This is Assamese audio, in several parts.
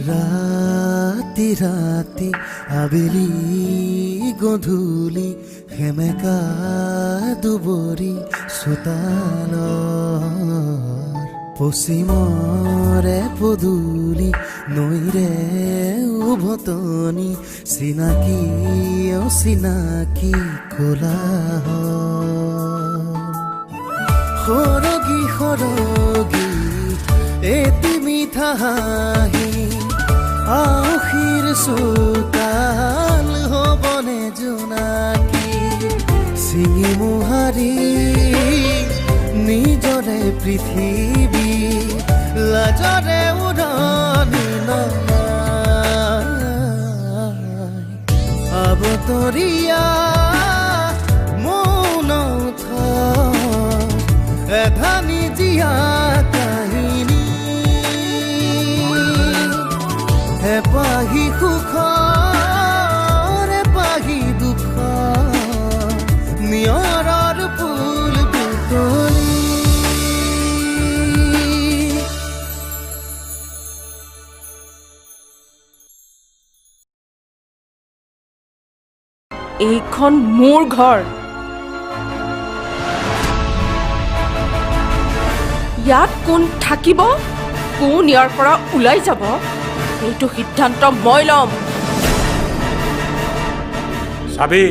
ৰাতি ৰাতি আবেলি গধূলি সেমেকা দুবৰি চোতালৰ পশ্চিমৰে পদূলি নৈৰে উভতনি চিনাকি অচিনাকি কোলাহল সৰগী সৰগী এটি মিঠা হাঁহি আউসীৰ চোতাল হ'বনে জোনাকী ছিঙি মোহাৰি নিজৰে পৃথিৱী লাজৰে উৰণি নমাই আবতৰীয়া মৌন এধানি জীয়া কাহিনী এপাহি সুখ এপাহি দুখ নিয়ৰৰ ফুল বুটলি এইখন মোৰ ঘৰ ইয়াত কোন থাকিব কোন ইয়াৰ পৰা ওলাই যাব এইটো সিদ্ধান্ত মই ল'ম চাবি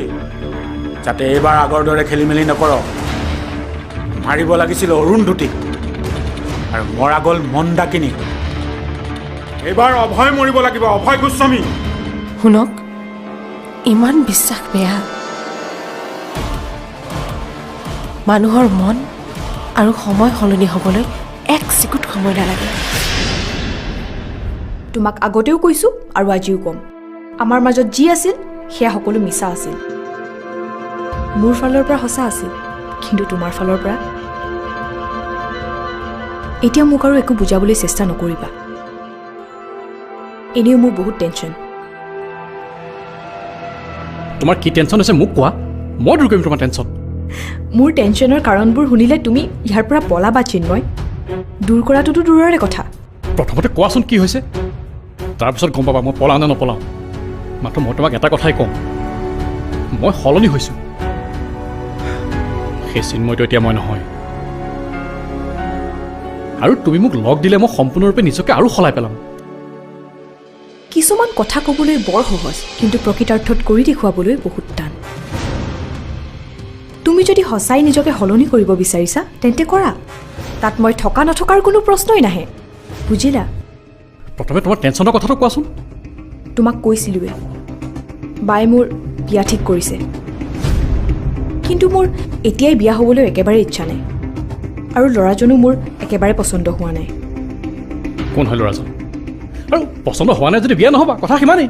যাতে এইবাৰ আগৰ দৰে খেলি মেলি নকৰ মাৰিব লাগিছিল অৰুন্ধতীক আৰু মৰা গ'ল মন্দাকিনীক এইবাৰ অভয় মৰিব লাগিব অভয় গোস্বামী শুনক ইমান বিশ্বাস বেয়া মানুহৰ মন আৰু সময় সলনি হ'বলৈ এক চিকুট সময় নালাগে তোমাক আগতেও কৈছোঁ আৰু আজিও ক'ম আমাৰ মাজত যি আছিল সেয়া সকলো মিছা আছিল মোৰ ফালৰ পৰা সঁচা আছিল কিন্তু তোমাৰ ফালৰ পৰা এতিয়া মোক আৰু একো বুজাবলৈ চেষ্টা নকৰিবা এনেও মোৰ বহুত টেনশ্যন তোমাৰ কি টেনশ্যন আছে মোক কোৱা মই দূৰ কৰিম তোমাৰ টেনশ্যন মোৰ টেনশ্যনৰ কাৰণবোৰ শুনিলে তুমি ইয়াৰ পৰা পলাবা চিন্ময় দূৰ কৰাটোতো দূৰৰে কথা প্ৰথমতে কোৱাচোন কি হৈছে তাৰপিছত গম পাবা মই পলাওঁ নে নপলাওঁ মাত্ৰ মই তোমাক এটা কথাই কওঁ মই সলনি হৈছোঁ সেই চিন্ময়টো এতিয়া মই নহয় আৰু তুমি মোক লগ দিলে মই সম্পূৰ্ণৰূপে নিজকে আৰু সলাই পেলাম কিছুমান কথা ক'বলৈ বৰ সহজ কিন্তু প্ৰকৃতাৰ্থত কৰি দেখুৱাবলৈ বহুত টান তুমি যদি সঁচাই নিজকে সলনি কৰিব বিচাৰিছা তেন্তে কৰা তাত মই থকা নথকাৰ কোনো প্ৰশ্নই নাহে বুজিলা প্ৰথমে তোমাৰ টেনশ্যনৰ কথাটো কোৱাচোন তোমাক কৈছিলোৱে বাই মোৰ বিয়া ঠিক কৰিছে কিন্তু মোৰ এতিয়াই বিয়া হ'বলৈ একেবাৰে ইচ্ছা নাই আৰু ল'ৰাজনো মোৰ একেবাৰে পচন্দ হোৱা নাই কোন হয় ল'ৰাজন আৰু পচন্দ হোৱা নাই যদি বিয়া নহ'বা কথা সিমানেই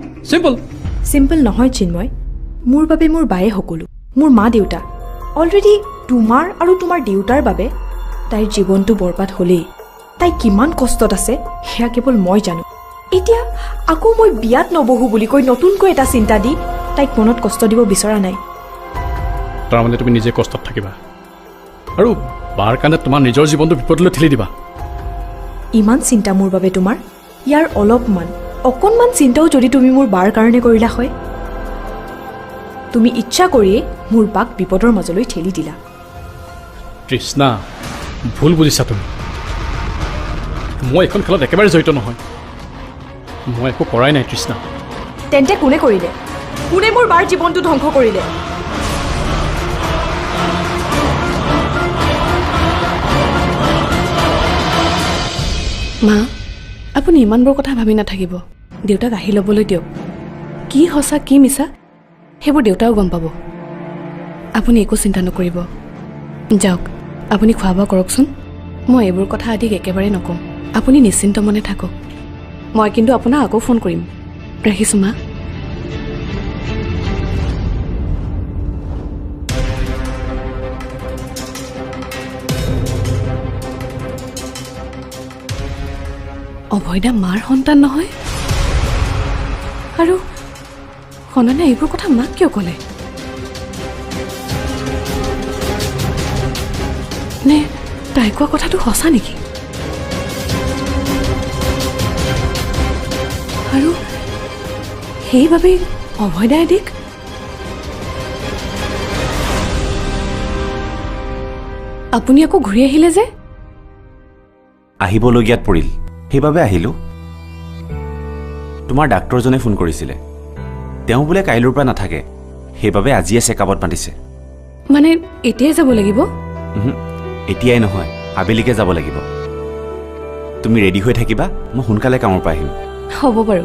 চিম্পল নহয় চিন্ময় মোৰ বাবে মোৰ বায়ে সকলো মোৰ মা দেউতা অলৰেডি তোমাৰ আৰু তোমাৰ দেউতাৰ বাবে তাইৰ জীৱনটো বৰবাদ হ'লেই তাই কিমান কষ্টত আছে সেয়া কেৱল মই জানো এতিয়া আকৌ মই বিয়াত নবহো বুলি কৈ নতুনকৈ এটা চিন্তা দি তাইক মনত কষ্ট দিব বিচৰা নাই তাৰমানে তুমি নিজে কষ্টত থাকিবা আৰু বাৰ কাৰণে তোমাৰ নিজৰ জীৱনটো বিপদলৈ ঠেলি দিবা ইমান চিন্তা মোৰ বাবে তোমাৰ ইয়াৰ অকণমান চিন্তাও যদি তুমি মোৰ বাৰ কাৰণে কৰিলা হয় তুমি ইচ্ছা কৰিয়ে মোৰ বাক বিপদৰ মাজলৈ ঠেলি দিলা তৃষ্ণা ভুল বুজিছা তুমি মই এখন খেলত একেবাৰে জড়িত নহয় মই একো কৰাই নাই তৃষ্ণা তেন্তে কোনে কৰিলে কোনে মোৰ বাৰ জীৱনটো ধ্বংস কৰিলে মা আপুনি ইমানবোৰ কথা ভাবি নাথাকিব দেউতাক আহি ল'বলৈ দিয়ক কি সঁচা কি মিছা সেইবোৰ দেউতাও গম পাব আপুনি একো চিন্তা নকৰিব যাওক আপুনি খোৱা বোৱা কৰকচোন মই এইবোৰ কথা আদিক একেবাৰে নকওঁ আপুনি নিশ্চিন্ত মনে থাকক মই কিন্তু আপোনাক আকৌ ফোন কৰিম ৰাখিছোঁ মা অভয়দা মাৰ সন্তান নহয় আৰু সননে এইবোৰ কথা মাক কিয় ক'লে নে তাই কোৱা কথাটো সঁচা নেকি আৰু সেইবাবেই অভয়দাই দিক আপুনি আকৌ ঘূৰি আহিলে যে আহিবলগীয়াত পৰিল সেইবাবে আহিলোঁ তোমাৰ ডাক্তৰজনে ফোন কৰিছিলে তেওঁ বোলে কাইলৈৰ পৰা নাথাকে সেইবাবে আজিয়ে চেকআপত মাতিছে মানে এতিয়াই যাব লাগিব এতিয়াই নহয় আবেলিকে যাব লাগিব তুমি ৰেডি হৈ থাকিবা মই সোনকালে কামৰ পৰা আহিম হ'ব বাৰু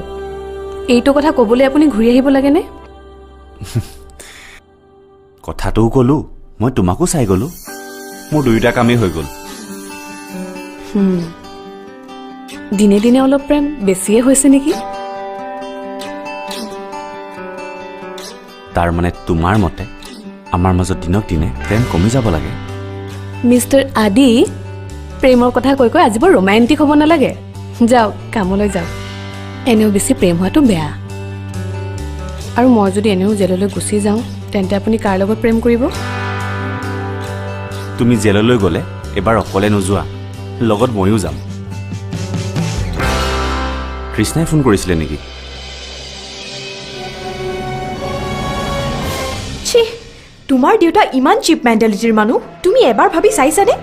এইটো কথা ক'বলৈ আপুনি ঘূৰি আহিব লাগেনে কথাটোও ক'লোঁ মই তোমাকো চাই গ'লোঁ মোৰ দুয়োটা কামেই হৈ গ'ল দিনে দিনে অলপ প্ৰেম বেছিয়ে হৈছে নেকি তাৰ মানে তোমাৰ মতে আমাৰ মাজত দিনক দিনে প্ৰেম কমি যাব লাগে মিষ্টাৰ আদি প্ৰেমৰ কথা কৈ কৈ আজি বৰ ৰোমান্টিক হ'ব নালাগে যাওক কামলৈ যাওক এনেও বেছি প্ৰেম হোৱাটো বেয়া আৰু মই যদি এনেও জেললৈ গুচি যাওঁ তেন্তে আপুনি কাৰ লগত প্ৰেম কৰিব তুমি জেললৈ গ'লে এবাৰ অকলে নোযোৱা লগত ময়ো যাম কৃষ্ণাই ফোন কৰিছিলে নেকি ছি তোমাৰ দেউতা ইমান চিপ মেণ্টেলিটিৰ মানুহ তুমি এবাৰ ভাবি চাইছানে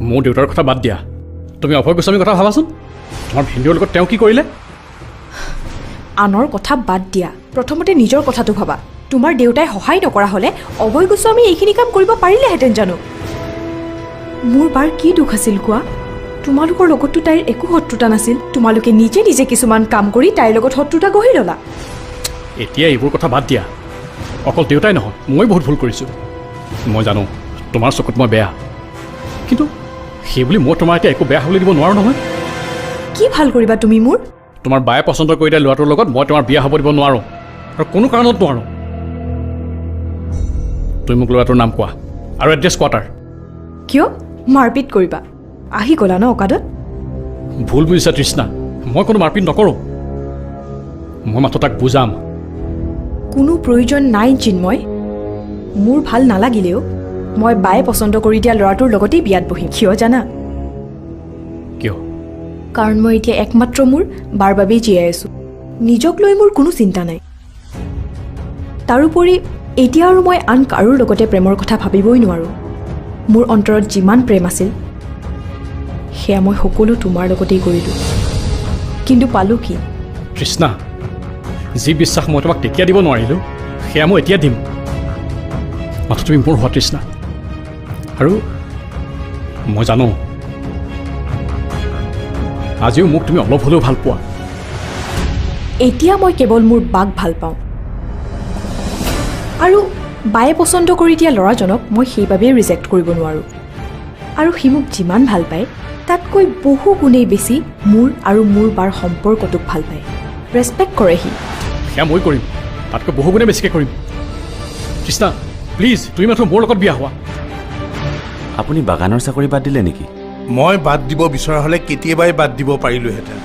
মোৰ দেউতাৰ কথা বাদ দিয়া তুমি অভয় গোস্বামীৰ কথা ভাবাচোন তোমাৰ ভিনদেউৰ লগত তেওঁ কি কৰিলে আনৰ কথা বাদ দিয়া প্ৰথমতে নিজৰ কথাটো ভাবা তোমাৰ দেউতাই সহায় নকৰা হ'লে অভয় গোস্বামী এইখিনি কাম কৰিব পাৰিলেহেঁতেন জানো মোৰ বাৰ কি দুখ আছিল কোৱা তোমালোকৰ লগততো তাইৰ একো শত্ৰুতা নাছিল তোমালোকে নিজে নিজে কিছুমান কাম কৰি তাইৰ লগত শত্ৰুতা গঢ়ি ল'লা এতিয়া এইবোৰ কথা বাদ দিয়া অকল দেউতাই নহয় মই বহুত ভুল কৰিছোঁ মই জানো তোমাৰ চকুত মই বেয়া কিন্তু সেইবুলি মই তোমাৰ এতিয়া একো বেয়া হ'বলৈ দিব নোৱাৰোঁ নহয় কি ভাল কৰিবা তুমি মোৰ তোমাৰ বায়ে পচন্দ কৰি দিয়া ল'ৰাটোৰ লগত মই তোমাৰ বিয়া হ'ব দিব নোৱাৰোঁ আৰু কোনো কাৰণত নোৱাৰোঁ তুমি মোক ল'ৰাটোৰ নাম কোৱা আৰু এড্ৰেছ কোৱা তাৰ কিয় মাৰপিট কৰিবা আহি গ'লা ন অকাদত ভুল বুজিছা তৃষ্ণা মই কোনো মাৰপিট নকৰোঁ মই মাত্ৰ তাক বুজাম কোনো প্ৰয়োজন নাই চিন্ময় মোৰ ভাল নালাগিলেও মই বায়ে পচন্দ কৰি দিয়া ল'ৰাটোৰ লগতেই বিয়াত বহিম কিয় জানা কিয় কাৰণ মই এতিয়া একমাত্ৰ মোৰ বাৰ বাবেই জীয়াই আছোঁ নিজক লৈ মোৰ কোনো চিন্তা নাই তাৰোপৰি এতিয়া আৰু মই আন কাৰোৰ লগতে প্ৰেমৰ কথা ভাবিবই নোৱাৰোঁ মোৰ অন্তৰত যিমান প্ৰেম আছিল সেয়া মই সকলো তোমাৰ লগতেই কৰিলোঁ কিন্তু পালোঁ কি তৃষ্ণা যি বিশ্বাস মই তোমাক তেতিয়া দিব নোৱাৰিলোঁ সেয়া মই এতিয়া দিম মাত্ৰ তুমি মোৰ হোৱা তৃষ্ণা আৰু মই জানো আজিও মোক তুমি অলপ হ'লেও ভাল পোৱা এতিয়া মই কেৱল মোৰ বাক ভাল পাওঁ আৰু বায়ে পচন্দ কৰি দিয়া ল'ৰাজনক মই সেইবাবেই ৰিজেক্ট কৰিব নোৱাৰোঁ আৰু সি মোক যিমান ভাল পায় তাতকৈ বহু গুণেই বেছি মোৰ আৰু মোৰ বাৰ সম্পৰ্কটোক ভাল পায় ৰেচপেক্ট কৰে সি সেয়া মই কৰিম তাতকৈ বহু গুণে বেছিকৈ কৰিম তৃষ্ণা প্লিজ তুমি মাত্ৰ মোৰ লগত বিয়া হোৱা আপুনি বাগানৰ চাকৰি বাদ দিলে নেকি মই বাদ দিব বিচৰা হ'লে কেতিয়াবাই বাদ দিব পাৰিলোহেঁতেন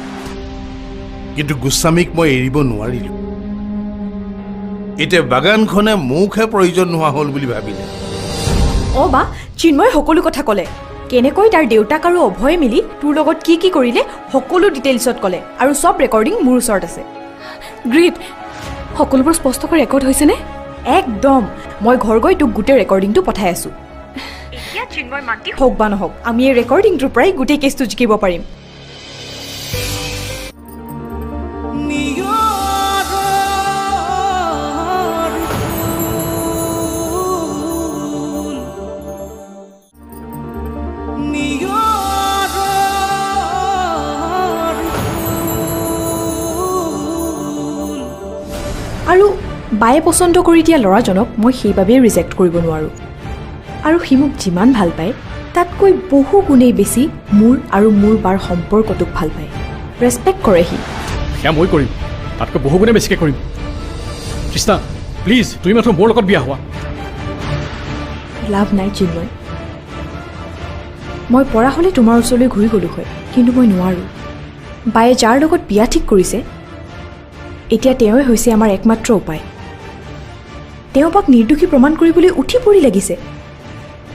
কিন্তু গোস্বামীক মই এৰিব নোৱাৰিলোঁ এতিয়া বাগানখনে মোকহে প্ৰয়োজন নোহোৱা হ'ল বুলি ভাবিলে অঁ বা চিন্ময় সকলো কথা ক'লে কেনেকৈ তাৰ দেউতাক আৰু অভয়ে মিলি তোৰ লগত কি কি কৰিলে সকলো ডিটেইলছত ক'লে আৰু চব ৰেকৰ্ডিং মোৰ ওচৰত আছে গ্ৰেট সকলোবোৰ স্পষ্টকৈ ৰেকৰ্ড হৈছেনে একদম মই ঘৰ গৈ তোক গোটেই ৰেকৰ্ডিংটো পঠাই আছোঁ এতিয়া চিন্ময় মাতি হওক বা নহওক আমি এই ৰেকৰ্ডিংটোৰ পৰাই গোটেই কেছটো জিকিব পাৰিম আৰু বায়ে পচন্দ কৰি দিয়া ল'ৰাজনক মই সেইবাবেই ৰিজেক্ট কৰিব নোৱাৰোঁ আৰু সি মোক যিমান ভাল পায় তাতকৈ বহু গুণেই বেছি মোৰ আৰু মোৰ বাৰ সম্পৰ্কটোক ভাল পায় ৰেচপেক্ট কৰে সি সেয়া মই কৰিম তাতকৈ বহু গুণে বেছিকৈ কৰিম তৃষ্ণা প্লিজ তুমি মাত্ৰ মোৰ লগত বিয়া হোৱা লাভ নাই চিন্ময় মই পৰা হ'লে তোমাৰ ওচৰলৈ ঘূৰি গ'লোঁ হয় কিন্তু মই নোৱাৰোঁ বায়ে যাৰ লগত বিয়া ঠিক কৰিছে এতিয়া তেওঁৱে হৈছে আমাৰ একমাত্ৰ উপায় তেওঁ বাক নিৰ্দোষী প্ৰমাণ কৰিবলৈ উঠি পৰি লাগিছে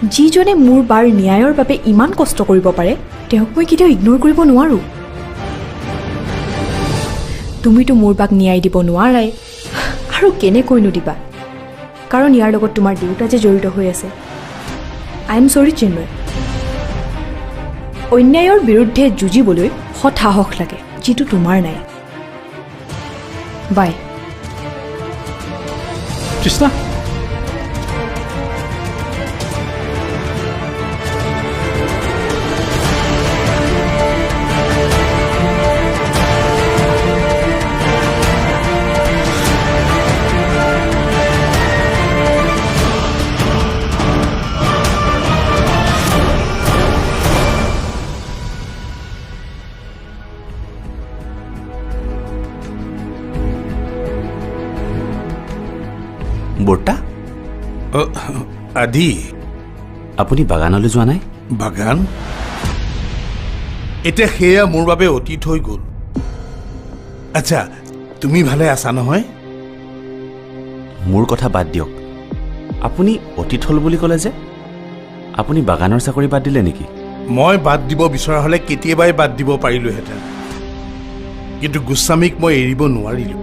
যিজনে মোৰ বাৰ ন্যায়ৰ বাবে ইমান কষ্ট কৰিব পাৰে তেওঁক মই কেতিয়াও ইগন'ৰ কৰিব নোৱাৰোঁ তুমিতো মোৰ বাক ন্যায় দিব নোৱাৰাই আৰু কেনেকৈনো দিবা কাৰণ ইয়াৰ লগত তোমাৰ দেউতা যে জড়িত হৈ আছে আই এম চৰি চিন্ময় অন্যায়ৰ বিৰুদ্ধে যুঁজিবলৈ সৎ সাহস লাগে যিটো তোমাৰ নাই বাই তৃষ্ণা বৰ্তা আদি আপুনি বাগানলৈ যোৱা নাই বাগান এতিয়া সেয়া মোৰ বাবে অতীত হৈ গ'ল আচ্ছা তুমি ভালে আছা নহয় মোৰ কথা বাদ দিয়ক আপুনি অতীত হ'ল বুলি ক'লে যে আপুনি বাগানৰ চাকৰি বাদ দিলে নেকি মই বাদ দিব বিচৰা হ'লে কেতিয়াবাই বাদ দিব পাৰিলোহেঁতেন কিন্তু গোস্বামীক মই এৰিব নোৱাৰিলোঁ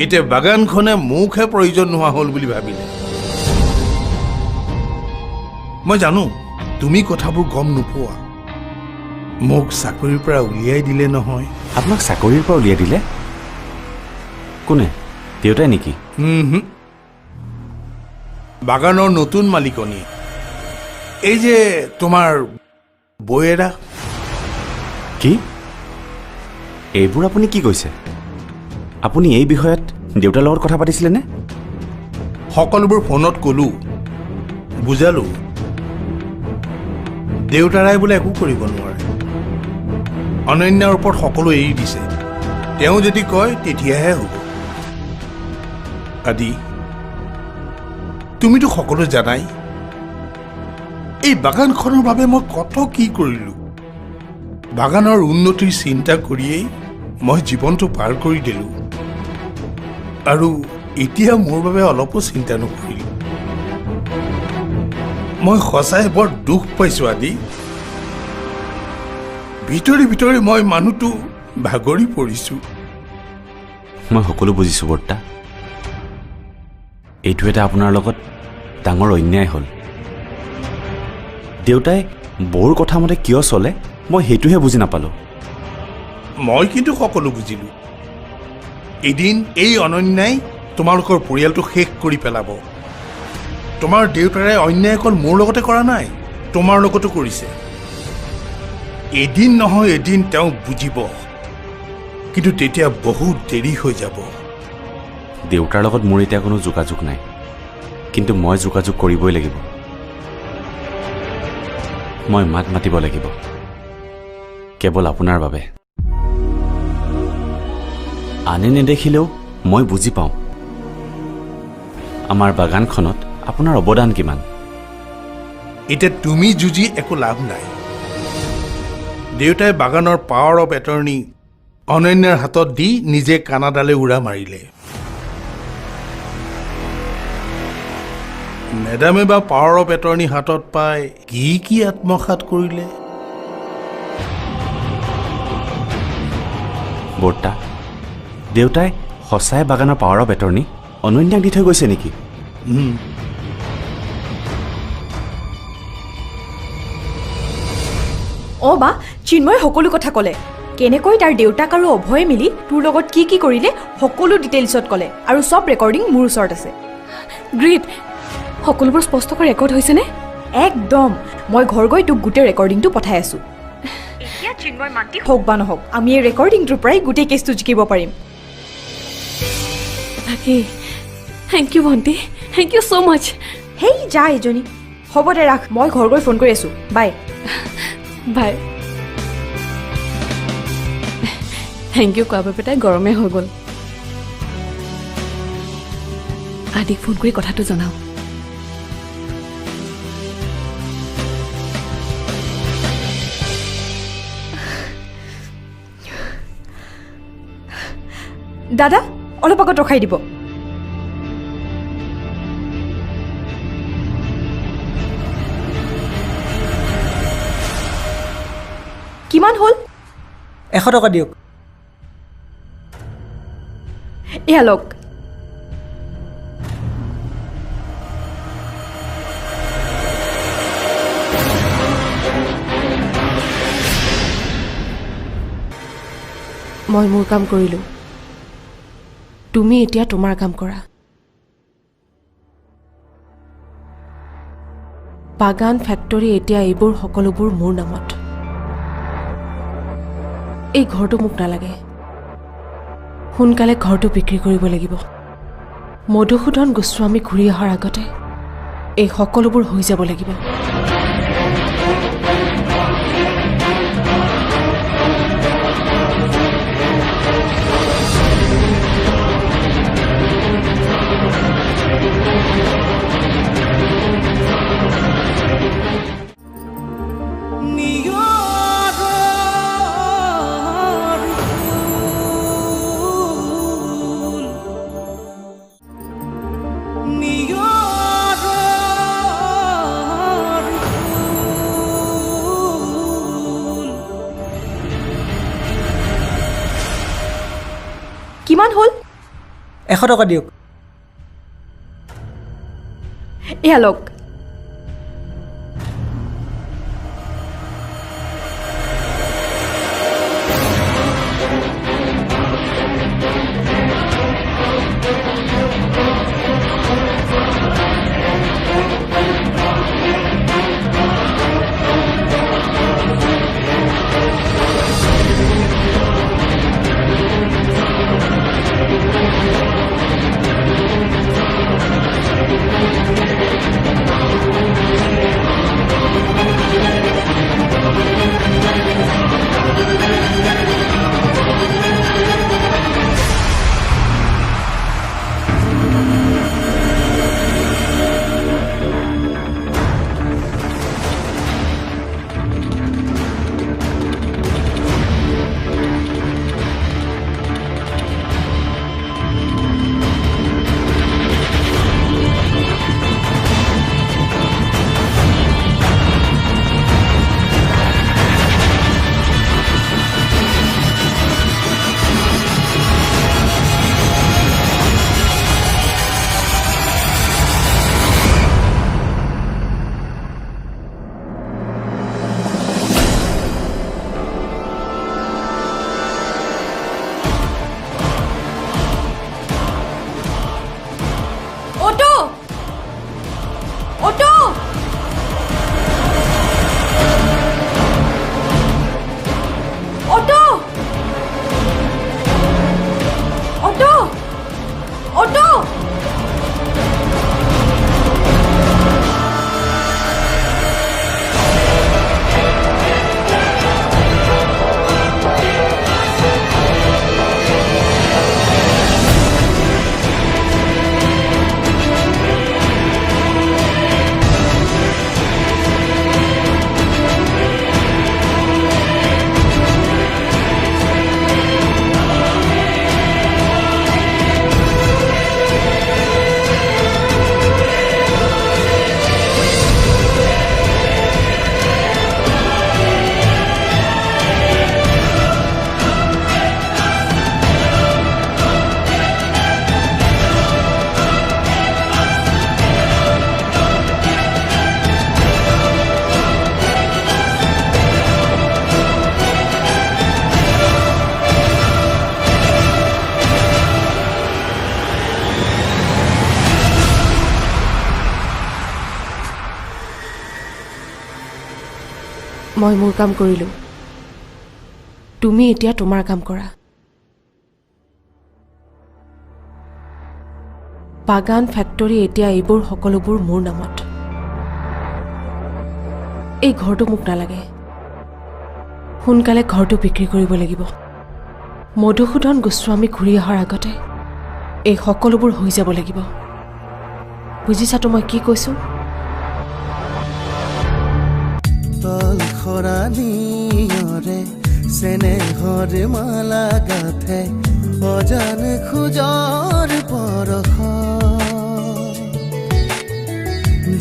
এতিয়া বাগানখনে মোকহে প্ৰয়োজন নোহোৱা হ'ল বুলি ভাবিলে মই জানো তুমি কথাবোৰ গম নোপোৱা মোক চাকৰিৰ পৰা উলিয়াই দিলে নহয় আপোনাক চাকৰিৰ পৰা উলিয়াই দিলে কোনে দেউতাই নেকি বাগানৰ নতুন মালিকনী এই যে তোমাৰ বৌয়েৰা কি এইবোৰ আপুনি কি কৈছে আপুনি এই বিষয়ত দেউতাৰ লগত কথা পাতিছিলেনে সকলোবোৰ ফোনত ক'লো বুজালো দেউতাৰাই বোলে একো কৰিব নোৱাৰে অনন্যাৰ ওপৰত সকলো এৰি দিছে তেওঁ যদি কয় তেতিয়াহে হ'ব আদি তুমিতো সকলো জানাই এই বাগানখনৰ বাবে মই কত কি কৰিলোঁ বাগানৰ উন্নতিৰ চিন্তা কৰিয়েই মই জীৱনটো পাৰ কৰি দিলোঁ আৰু এতিয়া মোৰ বাবে অলপো চিন্তা নকৰিলোঁ মই সঁচাই বৰ দুখ পাইছোঁ আদি ভিতৰি ভিতৰি মই মানুহটো ভাগৰি পৰিছোঁ মই সকলো বুজিছোঁ বৰ্তা এইটো এটা আপোনাৰ লগত ডাঙৰ অন্যায় হ'ল দেউতাই বৌৰ কথা মতে কিয় চলে মই সেইটোহে বুজি নাপালোঁ মই কিন্তু সকলো বুজিলোঁ এদিন এই অনন্যাই তোমালোকৰ পৰিয়ালটো শেষ কৰি পেলাব তোমাৰ দেউতাৰে অন্যায় অকল মোৰ লগতে কৰা নাই তোমাৰ লগতো কৰিছে এদিন নহয় এদিন তেওঁ বুজিব কিন্তু তেতিয়া বহুত দেৰি হৈ যাব দেউতাৰ লগত মোৰ এতিয়া কোনো যোগাযোগ নাই কিন্তু মই যোগাযোগ কৰিবই লাগিব মই মাত মাতিব লাগিব কেৱল আপোনাৰ বাবে আনে নেদেখিলেও মই বুজি পাওঁ আমাৰ বাগানখনত আপোনাৰ অৱদান কিমান এতিয়া তুমি যুঁজি একো লাভ নাই দেউতাই বাগানৰ পাৱাৰ অফ এটৰ্নি অনন্যাৰ হাতত দি নিজে কানাডালৈ উৰা মাৰিলে মেডামে বা পাৱাৰ অফ এটৰ্নি হাতত পাই কি আত্মসাত কৰিলে বৰ্তা দেউতাই সঁচাই বাগানৰ পাৱাৰ অফ এটৰ্নি অনন্যাক দি থৈ গৈছে নেকি অঁ বা চিন্ময় সকলো কথা ক'লে কেনেকৈ তাৰ দেউতাক আৰু অভয়ে মিলি তোৰ লগত কি কৰিলে সকলো ডিটেইলছত ক'লে আৰু চব ৰেকৰ্ডিং মোৰ ওচৰত আছে গ্ৰেট সকলোবোৰ স্পষ্টকৈ ৰেকৰ্ড হৈছেনে একদম মই ঘৰ গৈ তোক গোটেই ৰেকৰ্ডিংটো পঠাই আছোঁ এতিয়া চিন্ময় মান্তি হওক বা নহওক আমি এই ৰেকৰ্ডিংটোৰ পৰাই গোটেই কেছটো জিকিব পাৰিম তাকেই থেংক ইউ ভণ্টি থেংক ইউ ছ' মাছ হেই যা এজনী হ'ব দে ৰাখ মই ঘৰ গৈ ফোন কৰি আছোঁ বাই বাই থেংক ইউ কোৱা বাবে তাই গৰমে হৈ গ'ল আদিক ফোন কৰি কথাটো জনাওঁ দাদা অলপ আগত ৰখাই দিব কিমান হ'ল 100 টকা দিয়ক এয়া লওক। মই মোৰ কাম কৰিলোঁ, তুমি এতিয়া তোমাৰ কাম কৰা। বাগান ফেক্টৰী এতিয়া এইবোৰ সকলোবোৰ মোৰ নামত। এই ঘৰটো মোক নালাগে, সোনকালে ঘৰটো বিক্ৰী কৰিব লাগিব। মধুসূদন গোস্বামী ঘূৰি অহাৰ আগতে এই সকলোবোৰ হৈ যাব লাগিব। কিমান হ'ল? 100 টকা দিয়ক। এয়া লওক। মই মোৰ কাম কৰিলোঁ, তুমি এতিয়া তোমাৰ কাম কৰা। বাগান ফেক্টৰী এতিয়া এইবোৰ সকলোবোৰ মোৰ নামত। এই ঘৰটো মোক নালাগে, সোনকালে ঘৰটো বিক্ৰী কৰিব লাগিব। মধুসূদন গোস্বামী ঘূৰি অহাৰ আগতে এই সকলোবোৰ হৈ যাব লাগিব। বুজিছাতো মই কি কৈছোঁ? তলখৰাণীয়ৰে চেনেহৰ মালা গাথে অজান খোজৰ পৰশ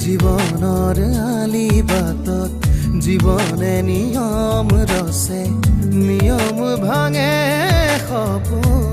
জীৱনৰ আলি বাটত জীৱনে নিয়ম ৰচে নিয়ম ভাঙে সপোন